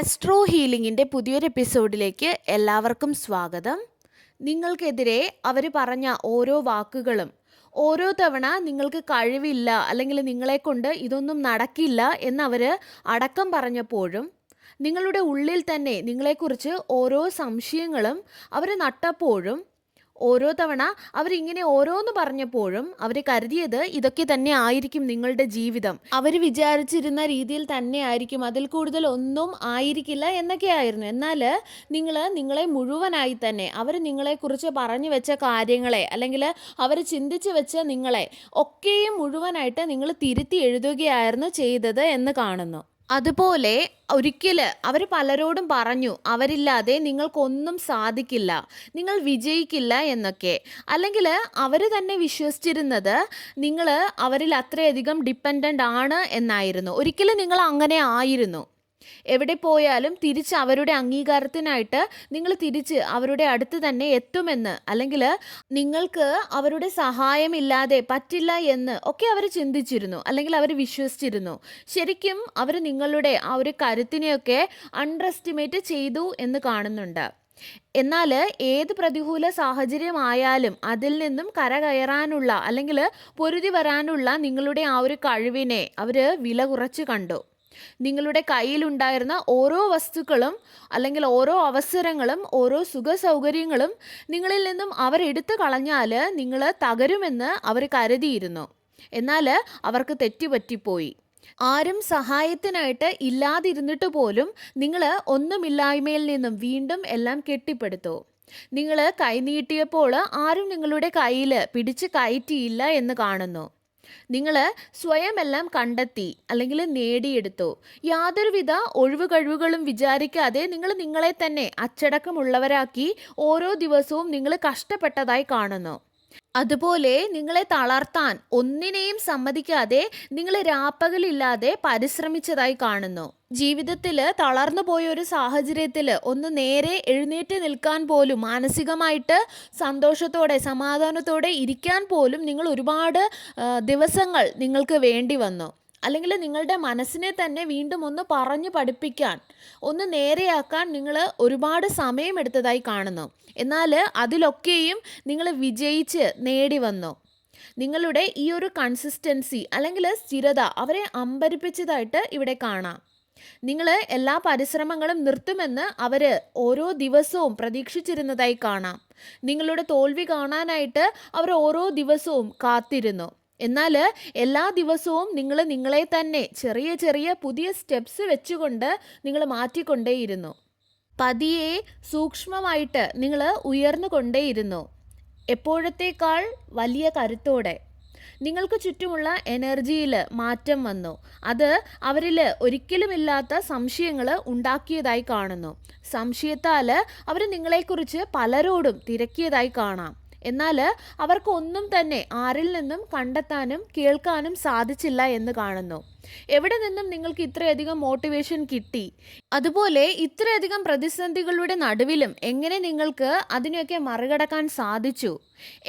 Astro ഹീലിംഗിൻ്റെ പുതിയൊരു എപ്പിസോഡിലേക്ക് എല്ലാവർക്കും സ്വാഗതം. നിങ്ങൾക്കെതിരെ അവർ പറഞ്ഞ ഓരോ വാക്കുകളും ഓരോ തവണ നിങ്ങൾക്ക് കഴിവില്ല അല്ലെങ്കിൽ നിങ്ങളെക്കൊണ്ട് ഇതൊന്നും നടക്കില്ല എന്നവർ അടക്കം പറഞ്ഞപ്പോഴും നിങ്ങളുടെ ഉള്ളിൽ തന്നെ നിങ്ങളെക്കുറിച്ച് ഓരോ സംശയങ്ങളും അവർ നട്ടപ്പോഴും ഓരോ തവണ അവരിങ്ങനെ ഓരോന്ന് പറഞ്ഞപ്പോഴും അവർ കരുതിയത് ഇതൊക്കെ തന്നെ ആയിരിക്കും നിങ്ങളുടെ ജീവിതം, അവർ വിചാരിച്ചിരുന്ന രീതിയിൽ തന്നെ ആയിരിക്കും, അതിൽ കൂടുതൽ ഒന്നും ആയിരിക്കില്ല എന്നൊക്കെയായിരുന്നു. എന്നാൽ നിങ്ങളെ മുഴുവനായി തന്നെ അവർ നിങ്ങളെക്കുറിച്ച് പറഞ്ഞു വെച്ച കാര്യങ്ങളെ അല്ലെങ്കിൽ അവർ ചിന്തിച്ച് വെച്ച നിങ്ങളെ ഒക്കെയും മുഴുവനായിട്ട് നിങ്ങൾ തിരുത്തി എഴുതുകയായിരുന്നു ചെയ്തത് എന്ന് കാണുന്നു. അതുപോലെ ഒരിക്കൽ അവർ പലരോടും പറഞ്ഞു അവരില്ലാതെ നിങ്ങൾക്കൊന്നും സാധിക്കില്ല, നിങ്ങൾ വിജയിക്കില്ല എന്നൊക്കെ. അല്ലെങ്കിൽ അവർ തന്നെ വിശ്വസിച്ചിരുന്നത് നിങ്ങൾ അവരിൽ അത്രയധികം ഡിപ്പെൻഡൻ്റ് ആണ് എന്നായിരുന്നു. ഒരിക്കലും നിങ്ങൾ അങ്ങനെ ആയിരുന്നു. എവിടെ പോയാലും തിരിച്ച് അവരുടെ അംഗീകാരത്തിനായിട്ട് നിങ്ങൾ തിരിച്ച് അവരുടെ അടുത്ത് തന്നെ എത്തുമെന്ന്, അല്ലെങ്കിൽ നിങ്ങൾക്ക് അവരുടെ സഹായമില്ലാതെ പറ്റില്ല എന്ന് ഒക്കെ അവർ ചിന്തിച്ചിരുന്നു, അല്ലെങ്കിൽ അവർ വിശ്വസിച്ചിരുന്നു. ശരിക്കും അവർ നിങ്ങളുടെ ആ ഒരു കരുത്തിനെയൊക്കെ അണ്ടർ എസ്റ്റിമേറ്റ് ചെയ്തു എന്ന് കാണുന്നുണ്ട്. എന്നാൽ ഏത് പ്രതികൂല സാഹചര്യമായാലും അതിൽ നിന്നും കരകയറാനുള്ള അല്ലെങ്കിൽ പൊരുതി വരാനുള്ള നിങ്ങളുടെ ആ ഒരു കഴിവിനെ അവർ വില കുറച്ച് കണ്ടു. നിങ്ങളുടെ കയ്യിലുണ്ടായിരുന്ന ഓരോ വസ്തുക്കളും അല്ലെങ്കിൽ ഓരോ അവസരങ്ങളും ഓരോ സുഖ സൗകര്യങ്ങളും നിങ്ങളിൽ നിന്നും അവരെടുത്തു കളഞ്ഞാൽ നിങ്ങൾ തകരുമെന്ന് അവർ കരുതിയിരുന്നു. എന്നാൽ അവർക്ക് തെറ്റുപറ്റിപ്പോയി. ആരും സഹായത്തിനായിട്ട് ഇല്ലാതിരുന്നിട്ട് പോലും നിങ്ങൾ ഒന്നുമില്ലായ്മയിൽ നിന്നും വീണ്ടും എല്ലാം കെട്ടിപ്പടുത്തു. നിങ്ങൾ കൈനീട്ടിയപ്പോൾ ആരും നിങ്ങളുടെ കയ്യിൽ പിടിച്ച് കയറ്റിയില്ല എന്ന് കാണുന്നു. നിങ്ങൾ സ്വയം എല്ലാം കണ്ടെത്തി അല്ലെങ്കിൽ നേടിയെടുത്തു. യാതൊരുവിധ ഒഴിവ് കഴിവുകളും വിചാരിക്കാതെ നിങ്ങൾ നിങ്ങളെ തന്നെ അച്ചടക്കമുള്ളവരാക്കി ഓരോ ദിവസവും നിങ്ങൾ കഷ്ടപ്പെട്ടതായി കാണുന്നു. അതുപോലെ നിങ്ങളെ തളർത്താൻ ഒന്നിനെയും സമ്മതിക്കാതെ നിങ്ങൾ രാപ്പകലില്ലാതെ പരിശ്രമിച്ചതായി കാണുന്നു. ജീവിതത്തിൽ തളർന്നു പോയ ഒരു സാഹചര്യത്തിൽ ഒന്ന് നേരെ എഴുന്നേറ്റ് നിൽക്കാൻ പോലും, മാനസികമായിട്ട് സന്തോഷത്തോടെ സമാധാനത്തോടെ ഇരിക്കാൻ പോലും നിങ്ങൾ ഒരുപാട് ദിവസങ്ങൾ നിങ്ങൾക്ക് വേണ്ടി വന്നു. അല്ലെങ്കിൽ നിങ്ങളുടെ മനസ്സിനെ തന്നെ വീണ്ടും ഒന്ന് പറഞ്ഞു പഠിപ്പിക്കാൻ, ഒന്ന് നേരെയാക്കാൻ നിങ്ങൾ ഒരുപാട് സമയമെടുത്തതായി കാണുന്നു. എന്നാൽ അതിലൊക്കെയും നിങ്ങൾ വിജയിച്ച് നേടി വന്നു. നിങ്ങളുടെ ഈ ഒരു കൺസിസ്റ്റൻസി അല്ലെങ്കിൽ സ്ഥിരത അവരെ അമ്പരിപ്പിച്ചതായിട്ട് ഇവിടെ കാണാം. നിങ്ങൾ എല്ലാ പരിശ്രമങ്ങളും നിർത്തുമെന്ന് അവർ ഓരോ ദിവസവും പ്രതീക്ഷിച്ചിരുന്നതായി കാണാം. നിങ്ങളുടെ തോൽവി കാണാനായിട്ട് അവർ ഓരോ ദിവസവും കാത്തിരുന്നു. എന്നാൽ എല്ലാ ദിവസവും നിങ്ങൾ നിങ്ങളെ തന്നെ ചെറിയ ചെറിയ പുതിയ സ്റ്റെപ്സ് വെച്ചുകൊണ്ട് നിങ്ങൾ മാറ്റിക്കൊണ്ടേയിരുന്നു. പതിയെ സൂക്ഷ്മമായിട്ട് നിങ്ങൾ ഉയർന്നു കൊണ്ടേയിരുന്നു. എപ്പോഴത്തേക്കാൾ വലിയ കരുത്തോടെ നിങ്ങൾക്ക് ചുറ്റുമുള്ള എനർജിയിൽ മാറ്റം വന്നു. അത് അവരിൽ ഒരിക്കലുമില്ലാത്ത സംശയങ്ങൾ ഉണ്ടാക്കിയതായി കാണുന്നു. സംശയത്താൽ അവർ നിങ്ങളെക്കുറിച്ച് പലരോടും തിരക്കിയതായി കാണാം. എന്നാൽ അവർക്ക് ഒന്നും തന്നെ ആരിൽ നിന്നും കണ്ടെത്താനും കേൾക്കാനും സാധിച്ചില്ല എന്ന് കാണുന്നു. എവിടെ നിന്നും നിങ്ങൾക്ക് ഇത്രയധികം മോട്ടിവേഷൻ കിട്ടി? അതുപോലെ ഇത്രയധികം പ്രതിസന്ധികളുടെ നടുവിലും എങ്ങനെ നിങ്ങൾക്ക് അതിനെയൊക്കെ മറികടക്കാൻ സാധിച്ചു?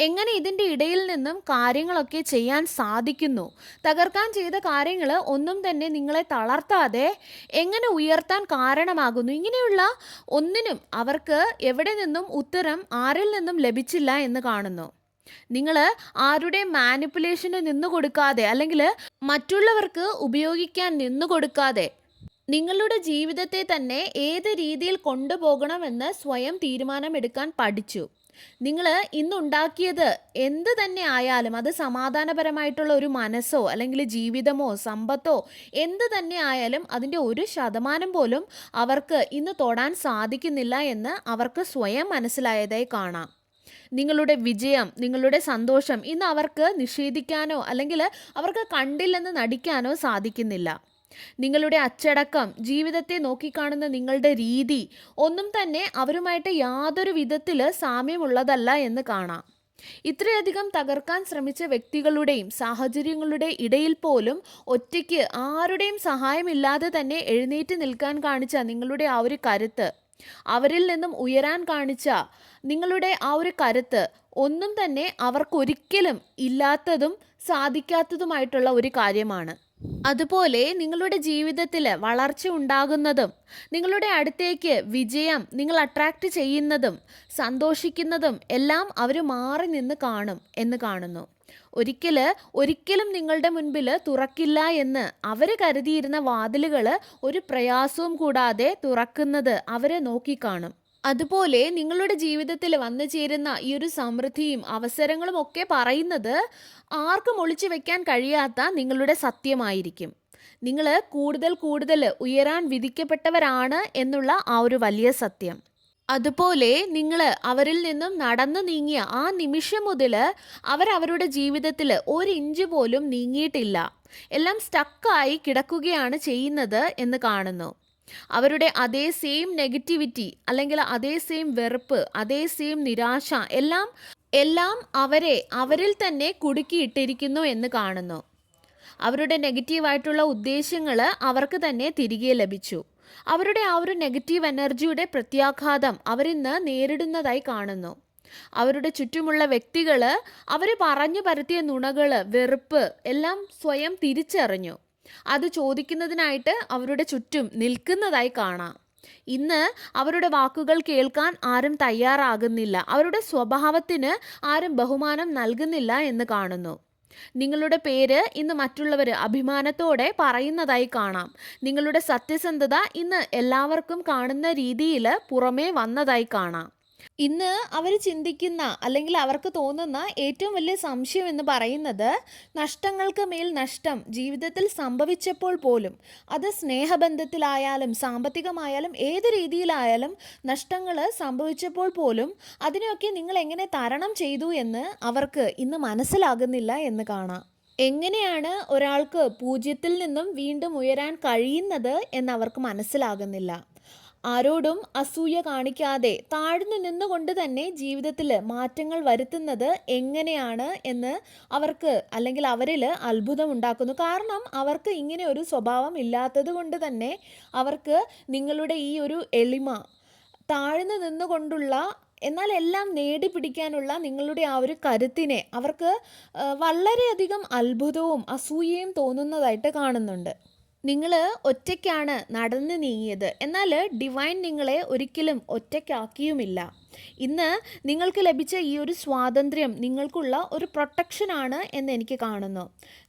എങ്ങനെ ഇതിൻ്റെ ഇടയിൽ നിന്നും കാര്യങ്ങളൊക്കെ ചെയ്യാൻ സാധിക്കുന്നു? തകർക്കാൻ ചെയ്ത കാര്യങ്ങൾ ഒന്നും തന്നെ നിങ്ങളെ തളർത്താതെ എങ്ങനെ ഉയർത്താൻ കാരണമാകുന്നു? ഇങ്ങനെയുള്ള ഒന്നിനും അവർക്ക് എവിടെ നിന്നും ഉത്തരം ആരിൽ നിന്നും ലഭിച്ചില്ല എന്ന് കാണുന്നു. നിങ്ങൾ ആരുടെ മാനിപ്പുലേഷന് നിന്നു കൊടുക്കാതെ അല്ലെങ്കിൽ മറ്റുള്ളവർക്ക് ഉപയോഗിക്കാൻ നിന്നു കൊടുക്കാതെ നിങ്ങളുടെ ജീവിതത്തെ തന്നെ ഏത് രീതിയിൽ കൊണ്ടുപോകണമെന്ന് സ്വയം തീരുമാനമെടുക്കാൻ പഠിച്ചു. നിങ്ങൾ ഇന്നുണ്ടാക്കിയത് എന്ത് തന്നെ ആയാലും, അത് സമാധാനപരമായിട്ടുള്ള ഒരു മനസ്സോ അല്ലെങ്കിൽ ജീവിതമോ സമ്പത്തോ എന്ത് തന്നെ ആയാലും അതിൻ്റെ 1% പോലും അവർക്ക് ഇന്ന് തൊടാൻ സാധിക്കുന്നില്ല എന്ന് അവർക്ക് സ്വയം മനസ്സിലായതായി കാണാം. നിങ്ങളുടെ വിജയം, നിങ്ങളുടെ സന്തോഷം ഇന്ന് അവർക്ക് നിഷേധിക്കാനോ അല്ലെങ്കിൽ അവർക്ക് കണ്ടില്ലെന്ന് നടിക്കാനോ സാധിക്കുന്നില്ല. നിങ്ങളുടെ അച്ചടക്കം, ജീവിതത്തെ നോക്കിക്കാണുന്ന നിങ്ങളുടെ രീതി ഒന്നും തന്നെ അവരുമായിട്ട് യാതൊരു വിധത്തിൽ സാമ്യമുള്ളതല്ല എന്ന് കാണാം. ഇത്രയധികം തകർക്കാൻ ശ്രമിച്ച വ്യക്തികളുടെയും സാഹചര്യങ്ങളുടെ ഇടയിൽ പോലും ഒറ്റയ്ക്ക് ആരുടെയും സഹായമില്ലാതെ തന്നെ എഴുന്നേറ്റ് നിൽക്കാൻ കാണിച്ച നിങ്ങളുടെ ആ ഒരു കരുത്ത്, അവരിൽ നിന്നും ഉയരാൻ കാണിച്ച നിങ്ങളുടെ ആ ഒരു കരുത്ത് ഒന്നും തന്നെ അവർക്കൊരിക്കലും ഇല്ലാത്തതും സാധിക്കാത്തതുമായിട്ടുള്ള ഒരു കാര്യമാണ്. അതുപോലെ നിങ്ങളുടെ ജീവിതത്തിൽ വളർച്ച ഉണ്ടാകുന്നതും നിങ്ങളുടെ അടുത്തേക്ക് വിജയം നിങ്ങൾ അട്രാക്റ്റ് ചെയ്യുന്നതും സന്തോഷിക്കുന്നതും എല്ലാം അവർ മാറി നിന്ന് കാണും എന്ന് കാണുന്നു. ഒരിക്കലും നിങ്ങളുടെ മുൻപിൽ തുറക്കില്ല എന്ന് അവർ കരുതിയിരുന്ന വാതിലുകൾ ഒരു പ്രയാസവും കൂടാതെ തുറക്കുന്നത് അവരെ നോക്കിക്കാണും. അതുപോലെ നിങ്ങളുടെ ജീവിതത്തിൽ വന്നു ചേരുന്ന ഈ ഒരു സമൃദ്ധിയും അവസരങ്ങളും ഒക്കെ പറയുന്നത് ആർക്കും ഒളിച്ചു വെക്കാൻ കഴിയാത്ത നിങ്ങളുടെ സത്യമായിരിക്കും. നിങ്ങൾ കൂടുതൽ കൂടുതൽ ഉയരാൻ വിധിക്കപ്പെട്ടവരാണ് എന്നുള്ള ആ ഒരു വലിയ സത്യം. അതുപോലെ നിങ്ങൾ അവരിൽ നിന്നും നടന്നു നീങ്ങിയ ആ നിമിഷം മുതൽ അവരവരുടെ ജീവിതത്തിൽ ഒരു ഇഞ്ച് പോലും നീങ്ങിയിട്ടില്ല. എല്ലാം സ്റ്റക്കായി കിടക്കുകയാണ് ചെയ്യുന്നത് എന്ന് കാണുന്നു. അവരുടെ അതേ സെയിം നെഗറ്റിവിറ്റി അല്ലെങ്കിൽ അതേ സെയിം വെറുപ്പ്, അതേ സെയിം നിരാശ എല്ലാം എല്ലാം അവരിൽ തന്നെ കുടുക്കിയിട്ടിരിക്കുന്നു എന്ന് കാണുന്നു. അവരുടെ നെഗറ്റീവായിട്ടുള്ള ഉദ്ദേശങ്ങൾ അവർക്ക് തന്നെ തിരികെ ലഭിച്ചു. അവരുടെ ആ ഒരു നെഗറ്റീവ് എനർജിയുടെ പ്രത്യാഘാതം അവരിന്ന് നേരിടുന്നതായി കാണുന്നു. അവരുടെ ചുറ്റുമുള്ള വ്യക്തികൾ അവർ പറഞ്ഞു പരത്തിയ നുണകൾ, വെറുപ്പ് എല്ലാം സ്വയം തിരിച്ചറിഞ്ഞു. അത് ചോദിക്കുന്നതിനായിട്ട് അവരുടെ ചുറ്റും നിൽക്കുന്നതായി കാണാം. ഇന്ന് അവരുടെ വാക്കുകൾ കേൾക്കാൻ ആരും തയ്യാറാകുന്നില്ല. അവരുടെ സ്വഭാവത്തിന് ആരും ബഹുമാനം നൽകുന്നില്ല എന്ന് കാണുന്നു. നിങ്ങളുടെ പേര് ഇന്ന് മറ്റുള്ളവർ അഭിമാനത്തോടെ പറയുന്നതായി കാണാം. നിങ്ങളുടെ സത്യസന്ധത ഇന്ന് എല്ലാവർക്കും കാണുന്ന രീതിയിൽ പുറമേ വന്നതായി കാണാം. ഇന്ന് അവർ ചിന്തിക്കുന്ന അല്ലെങ്കിൽ അവർക്ക് തോന്നുന്ന ഏറ്റവും വലിയ സംശയം എന്ന് പറയുന്നത്, നഷ്ടങ്ങൾക്ക് മേൽ നഷ്ടം ജീവിതത്തിൽ സംഭവിച്ചപ്പോൾ പോലും, അത് സ്നേഹബന്ധത്തിലായാലും സാമ്പത്തികമായാലും ഏത് രീതിയിലായാലും നഷ്ടങ്ങൾ സംഭവിച്ചപ്പോൾ പോലും അതിനെയൊക്കെ നിങ്ങൾ എങ്ങനെ തരണം ചെയ്തു എന്ന് അവർക്ക് ഇന്ന് മനസ്സിലാകുന്നില്ല എന്ന് കാണാം. എങ്ങനെയാണ് ഒരാൾക്ക് പൂജ്യത്തിൽ നിന്നും വീണ്ടും ഉയരാൻ കഴിയുന്നത് എന്ന് അവർക്ക് മനസ്സിലാകുന്നില്ല. ആരോടും അസൂയ കാണിക്കാതെ താഴ്ന്നു നിന്നുകൊണ്ട് തന്നെ ജീവിതത്തിൽ മാറ്റങ്ങൾ വരുത്തുന്നത് എങ്ങനെയാണ് എന്ന് അവർക്ക് അല്ലെങ്കിൽ അവരിൽ അത്ഭുതം ഉണ്ടാക്കുന്നു. കാരണം അവർക്ക് ഇങ്ങനെ ഒരു സ്വഭാവം ഇല്ലാത്തത് കൊണ്ട് തന്നെ അവർക്ക് നിങ്ങളുടെ ഈ ഒരു എളിമ, താഴ്ന്നു നിന്നുകൊണ്ടുള്ള എന്നാൽ എല്ലാം നേടിപ്പിടിക്കാനുള്ള നിങ്ങളുടെ ആ ഒരു കരുത്തിനെ അവർക്ക് വളരെയധികം അത്ഭുതവും അസൂയയും തോന്നുന്നതായിട്ട് കാണുന്നുണ്ട്. നിങ്ങൾ ഒറ്റയ്ക്കാണ് നടന്നു നീങ്ങിയത്, എന്നാൽ ഡിവൈൻ നിങ്ങളെ ഒരിക്കലും ഒറ്റയ്ക്കാക്കിയുമില്ല. ഇന്ന് നിങ്ങൾക്ക് ലഭിച്ച ഈ ഒരു സ്വാതന്ത്ര്യം നിങ്ങൾക്കുള്ള ഒരു പ്രൊട്ടക്ഷനാണ് എന്ന് എനിക്ക് കാണുന്നു.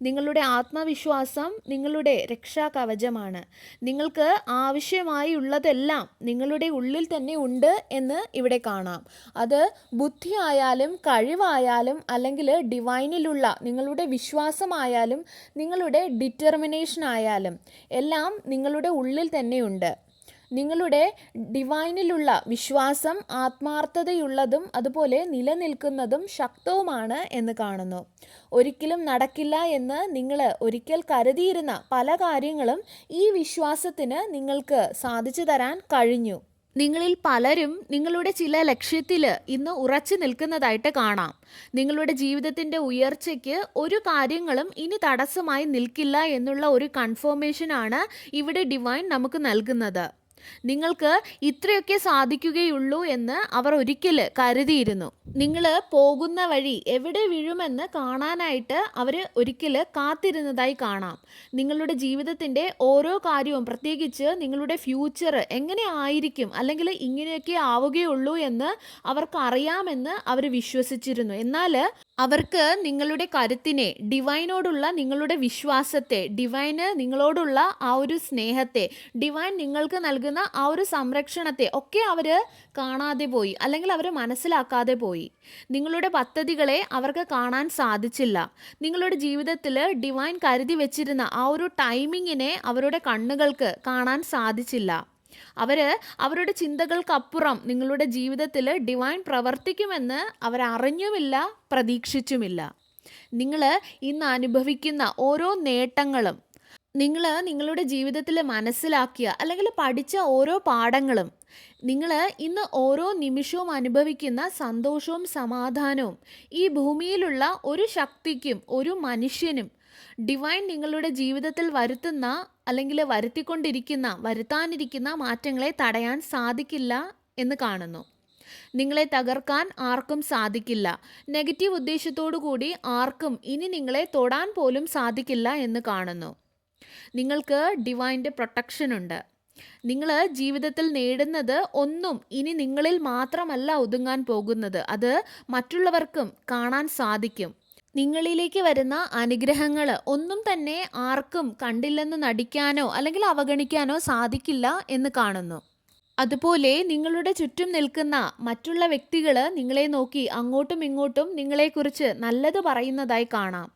നിങ്ങളുടെ ആത്മവിശ്വാസം നിങ്ങളുടെ രക്ഷാകവചമാണ്. നിങ്ങൾക്ക് ആവശ്യമായുള്ളതെല്ലാം നിങ്ങളുടെ ഉള്ളിൽ തന്നെ ഉണ്ട് എന്ന് ഇവിടെ കാണാം. അത് ബുദ്ധിയായാലും കഴിവായാലും അല്ലെങ്കിൽ ഡിവൈനിലുള്ള നിങ്ങളുടെ വിശ്വാസമായാലും നിങ്ങളുടെ ഡിറ്റർമിനേഷൻ ആയാലും എല്ലാം നിങ്ങളുടെ ഉള്ളിൽ തന്നെയുണ്ട്. നിങ്ങളുടെ ഡിവൈനിലുള്ള വിശ്വാസം ആത്മാർത്ഥതയുള്ളതും അതുപോലെ നിലനിൽക്കുന്നതും ശക്തവുമാണ് എന്ന് കാണുന്നു. ഒരിക്കലും നടക്കില്ല എന്ന് നിങ്ങൾ ഒരിക്കൽ കരുതിയിരുന്ന പല കാര്യങ്ങളും ഈ വിശ്വാസത്തിന് നിങ്ങൾക്ക് സാധിച്ചു തരാൻ കഴിഞ്ഞു. നിങ്ങളിൽ പലരും നിങ്ങളുടെ ചില ലക്ഷ്യത്തിൽ ഇന്ന് ഉറച്ചു നിൽക്കുന്നതായിട്ട് കാണാം. നിങ്ങളുടെ ജീവിതത്തിൻ്റെ ഉയർച്ചയ്ക്ക് ഒരു കാര്യങ്ങളും ഇനി തടസ്സമായി നിൽക്കില്ല എന്നുള്ള ഒരു കൺഫർമേഷനാണ് ഇവിടെ ഡിവൈൻ നമുക്ക് നൽകുന്നത്. നിങ്ങൾക്ക് ഇത്രയൊക്കെ സാധിക്കുകയുള്ളൂ എന്ന് അവർ ഒരിക്കൽ കരുതിയിരുന്നു. നിങ്ങൾ പോകുന്ന വഴി എവിടെ വീഴുമെന്ന് കാണാനായിട്ട് അവർ ഒരിക്കൽ കാത്തിരുന്നതായി കാണാം. നിങ്ങളുടെ ജീവിതത്തിൻ്റെ ഓരോ കാര്യവും, പ്രത്യേകിച്ച് നിങ്ങളുടെ ഫ്യൂച്ചർ എങ്ങനെ ആയിരിക്കും അല്ലെങ്കിൽ ഇങ്ങനെയൊക്കെ ആവുകയുള്ളൂ എന്ന് അവർക്ക് അറിയാമെന്ന് അവർ വിശ്വസിച്ചിരുന്നു. എന്നാൽ അവർക്ക് നിങ്ങളുടെ കരുത്തിനെ, ഡിവൈനോടുള്ള നിങ്ങളുടെ വിശ്വാസത്തെ, ഡിവൈന് നിങ്ങളോടുള്ള ആ ഒരു സ്നേഹത്തെ, ഡിവൈൻ നിങ്ങൾക്ക് നൽകുന്ന ആ ഒരു സംരക്ഷണത്തെ ഒക്കെ അവർ കാണാതെ പോയി അല്ലെങ്കിൽ അവർ മനസ്സിലാക്കാതെ പോയി. നിങ്ങളുടെ പദ്ധതികളെ അവർക്ക് കാണാൻ സാധിച്ചില്ല. നിങ്ങളുടെ ജീവിതത്തിൽ ഡിവൈൻ കരുതി വെച്ചിരുന്ന ആ ഒരു ടൈമിങ്ങിനെ അവരുടെ കണ്ണുകൾക്ക് കാണാൻ സാധിച്ചില്ല. അവരുടെ ചിന്തകൾക്കപ്പുറം നിങ്ങളുടെ ജീവിതത്തിൽ ഡിവൈൻ പ്രവർത്തിക്കുമെന്ന് അവരറിഞ്ഞുമില്ല, പ്രതീക്ഷിച്ചുമില്ല. നിങ്ങൾ ഇന്ന് അനുഭവിക്കുന്ന ഓരോ നേട്ടങ്ങളും, നിങ്ങൾ നിങ്ങളുടെ ജീവിതത്തിൽ മനസ്സിലാക്കിയ അല്ലെങ്കിൽ പഠിച്ച ഓരോ പാഠങ്ങളും, നിങ്ങൾ ഇന്ന് ഓരോ നിമിഷവും അനുഭവിക്കുന്ന സന്തോഷവും സമാധാനവും ഈ ഭൂമിയിലുള്ള ഒരു ശക്തിക്കും ഒരു മനുഷ്യനും ഡിവൈൻ നിങ്ങളുടെ ജീവിതത്തിൽ വരുത്തുന്ന അല്ലെങ്കിൽ വരുത്താനിരിക്കുന്ന മാറ്റങ്ങളെ തടയാൻ സാധിക്കില്ല എന്ന് കാണുന്നു. നിങ്ങളെ തകർക്കാൻ ആർക്കും സാധിക്കില്ല. നെഗറ്റീവ് ഉദ്ദേശത്തോടു കൂടി ആർക്കും ഇനി നിങ്ങളെ തൊടാൻ പോലും സാധിക്കില്ല എന്ന് കാണുന്നു. നിങ്ങൾക്ക് ഡിവൈൻ്റെ പ്രൊട്ടക്ഷൻ ഉണ്ട്. നിങ്ങൾ ജീവിതത്തിൽ നേടുന്നത് ഒന്നും ഇനി നിങ്ങളിൽ മാത്രമല്ല ഒതുങ്ങാൻ പോകുന്നത്. അത് മറ്റുള്ളവർക്കും കാണാൻ സാധിക്കും. നിങ്ങളിലേക്ക് വരുന്ന അനുഗ്രഹങ്ങൾ ഒന്നും തന്നെ ആർക്കും കണ്ടില്ലെന്ന് നടിക്കാനോ അല്ലെങ്കിൽ അവഗണിക്കാനോ സാധിക്കില്ല എന്ന് കാണുന്നു. അതുപോലെ നിങ്ങളുടെ ചുറ്റും നിൽക്കുന്ന മറ്റുള്ള വ്യക്തികൾ നിങ്ങളെ നോക്കി അങ്ങോട്ടും ഇങ്ങോട്ടും നിങ്ങളെക്കുറിച്ച് നല്ലത് പറയുന്നതായി കാണാം.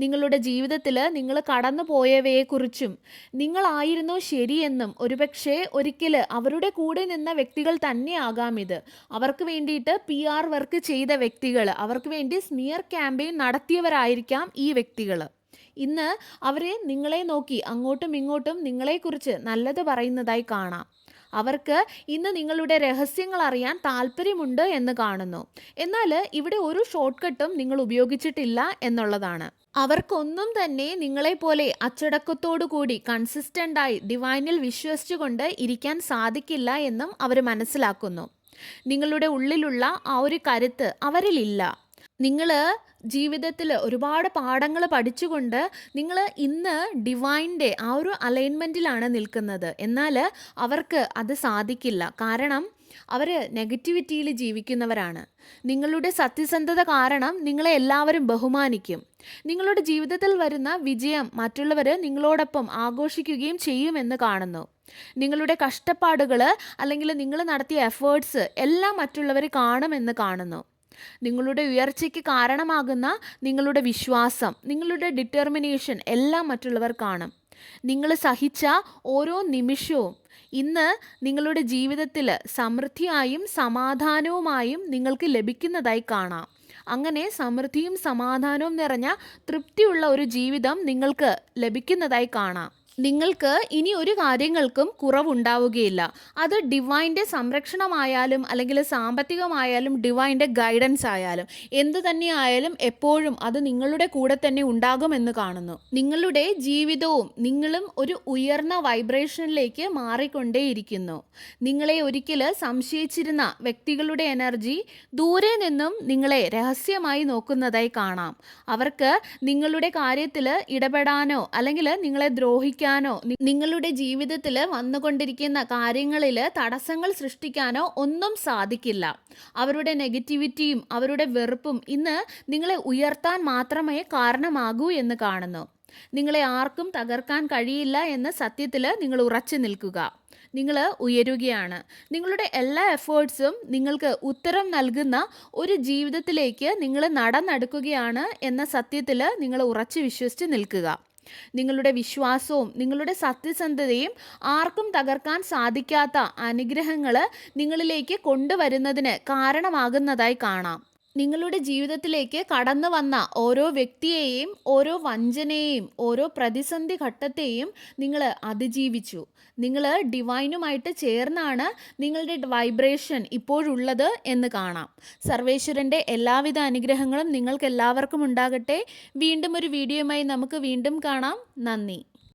നിങ്ങളുടെ ജീവിതത്തിൽ നിങ്ങൾ കടന്നു പോയവയെക്കുറിച്ചും നിങ്ങളായിരുന്നു ശരിയെന്നും ഒരുപക്ഷെ ഒരിക്കൽ അവരുടെ കൂടെ നിന്ന വ്യക്തികൾ തന്നെയാകാം ഇത്. അവർക്ക് വേണ്ടിയിട്ട് PR വർക്ക് ചെയ്ത വ്യക്തികൾ, അവർക്ക് വേണ്ടി സ്മിയർ ക്യാമ്പയിൻ നടത്തിയവരായിരിക്കാം ഈ വ്യക്തികൾ. ഇന്ന് അവരെ നിങ്ങളെ നോക്കി അങ്ങോട്ടും ഇങ്ങോട്ടും നിങ്ങളെക്കുറിച്ച് നല്ലത് പറയുന്നതായി കാണാം. അവർക്ക് ഇന്ന് നിങ്ങളുടെ രഹസ്യങ്ങൾ അറിയാൻ താല്പര്യമുണ്ട് എന്ന് കാണുന്നു. എന്നാൽ ഇവിടെ ഒരു ഷോർട്ട് കട്ടും നിങ്ങൾ ഉപയോഗിച്ചിട്ടില്ല എന്നുള്ളതാണ്. അവർക്കൊന്നും തന്നെ നിങ്ങളെപ്പോലെ അച്ചടക്കത്തോടു കൂടി കൺസിസ്റ്റൻ്റായി ഡിവൈനിൽ വിശ്വസിച്ചുകൊണ്ട് ഇരിക്കാൻ സാധിക്കില്ല എന്നും അവർ മനസ്സിലാക്കുന്നു. നിങ്ങളുടെ ഉള്ളിലുള്ള ആ ഒരു കരുത്ത് അവരിലില്ല. നിങ്ങൾ ജീവിതത്തിൽ ഒരുപാട് പാഠങ്ങൾ പഠിച്ചുകൊണ്ട് നിങ്ങൾ ഇന്ന് ഡിവൈൻ്റെ ആ ഒരു അലൈൻമെൻറ്റിലാണ് നിൽക്കുന്നത്. എന്നാൽ അവർക്ക് അത് സാധിക്കില്ല. കാരണം അവർ നെഗറ്റിവിറ്റിയിൽ ജീവിക്കുന്നവരാണ്. നിങ്ങളുടെ സത്യസന്ധത കാരണം നിങ്ങളെ എല്ലാവരും ബഹുമാനിക്കും. നിങ്ങളുടെ ജീവിതത്തിൽ വരുന്ന വിജയം മറ്റുള്ളവർ നിങ്ങളോടൊപ്പം ആഘോഷിക്കുകയും ചെയ്യുമെന്ന് കാണുന്നു. നിങ്ങളുടെ കഷ്ടപ്പാടുകൾ അല്ലെങ്കിൽ നിങ്ങൾ നടത്തിയ എഫേർട്സ് എല്ലാം മറ്റുള്ളവർ കാണുമെന്ന് കാണുന്നു. നിങ്ങളുടെ ഉയർച്ചയ്ക്ക് കാരണമാകുന്ന നിങ്ങളുടെ വിശ്വാസം, നിങ്ങളുടെ ഡിറ്റർമിനേഷൻ എല്ലാം മറ്റുള്ളവർ കാണും. നിങ്ങൾ സഹിച്ച ഓരോ നിമിഷവും ഇന്ന് നിങ്ങളുടെ ജീവിതത്തിൽ സമൃദ്ധിയായും സമാധാനവുമായും നിങ്ങൾക്ക് ലഭിക്കുന്നതായി കാണാം. അങ്ങനെ സമൃദ്ധിയും സമാധാനവും നിറഞ്ഞ തൃപ്തിയുള്ള ഒരു ജീവിതം നിങ്ങൾക്ക് ലഭിക്കുന്നതായി കാണാം. നിങ്ങൾക്ക് ഇനി ഒരു കാര്യങ്ങൾക്കും കുറവുണ്ടാവുകയില്ല. അത് ഡിവൈൻ്റെ സംരക്ഷണമായാലും അല്ലെങ്കിൽ സാമ്പത്തികമായാലും ഡിവൈൻ്റെ ഗൈഡൻസ് ആയാലും എന്തു തന്നെയായാലും എപ്പോഴും അത് നിങ്ങളുടെ കൂടെ തന്നെ ഉണ്ടാകുമെന്ന് കാണുന്നു. നിങ്ങളുടെ ജീവിതവും നിങ്ങളും ഒരു ഉയർന്ന വൈബ്രേഷനിലേക്ക് മാറിക്കൊണ്ടേയിരിക്കുന്നു. നിങ്ങളെ ഒരിക്കൽ സംശയിച്ചിരുന്ന വ്യക്തികളുടെ എനർജി ദൂരെ നിന്നും നിങ്ങളെ രഹസ്യമായി നോക്കുന്നതായി കാണാം. അവർക്ക് നിങ്ങളുടെ കാര്യത്തിൽ ഇടപെടാനോ അല്ലെങ്കിൽ നിങ്ങളെ ദ്രോഹിക്കാനോ നിങ്ങളുടെ ജീവിതത്തിൽ വന്നുകൊണ്ടിരിക്കുന്ന കാര്യങ്ങളിൽ തടസ്സങ്ങൾ സൃഷ്ടിക്കാനോ ഒന്നും സാധിക്കില്ല. അവരുടെ നെഗറ്റിവിറ്റിയും അവരുടെ വെറുപ്പും ഇന്ന് നിങ്ങളെ ഉയർത്താൻ മാത്രമേ കാരണമാകൂ എന്ന് കാണുന്നു. നിങ്ങളെ ആർക്കും തകർക്കാൻ കഴിയില്ല എന്ന സത്യത്തിൽ നിങ്ങൾ ഉറച്ചു നിൽക്കുക. നിങ്ങൾ ഉയരുകയാണ്. നിങ്ങളുടെ എല്ലാ എഫേർട്സും നിങ്ങൾക്ക് ഉത്തരം നൽകുന്ന ഒരു ജീവിതത്തിലേക്ക് നിങ്ങൾ നടന്നെടുക്കുകയാണ് എന്ന സത്യത്തിൽ നിങ്ങൾ ഉറച്ചു വിശ്വസിച്ച് നിൽക്കുക. നിങ്ങളുടെ വിശ്വാസവും നിങ്ങളുടെ സത്യസന്ധതയും ആർക്കും തകർക്കാൻ സാധിക്കാത്ത അനുഗ്രഹങ്ങൾ നിങ്ങളിലേക്ക് കൊണ്ടുവരുന്നതിന് കാരണമാകുന്നതായി കാണാം. നിങ്ങളുടെ ജീവിതത്തിലേക്ക് കടന്നു വന്ന ഓരോ വ്യക്തിയെയും ഓരോ വഞ്ചനയെയും ഓരോ പ്രതിസന്ധി ഘട്ടത്തെയും നിങ്ങൾ അതിജീവിച്ചു. നിങ്ങൾ ഡിവൈനുമായിട്ട് ചേർന്നാണ് നിങ്ങളുടെ വൈബ്രേഷൻ ഇപ്പോഴുള്ളത് എന്ന് കാണാം. സർവേശ്വരൻ്റെ എല്ലാവിധ അനുഗ്രഹങ്ങളും നിങ്ങൾക്ക് എല്ലാവർക്കും ഉണ്ടാകട്ടെ. വീണ്ടും ഒരു വീഡിയോയുമായി നമുക്ക് വീണ്ടും കാണാം. നന്ദി.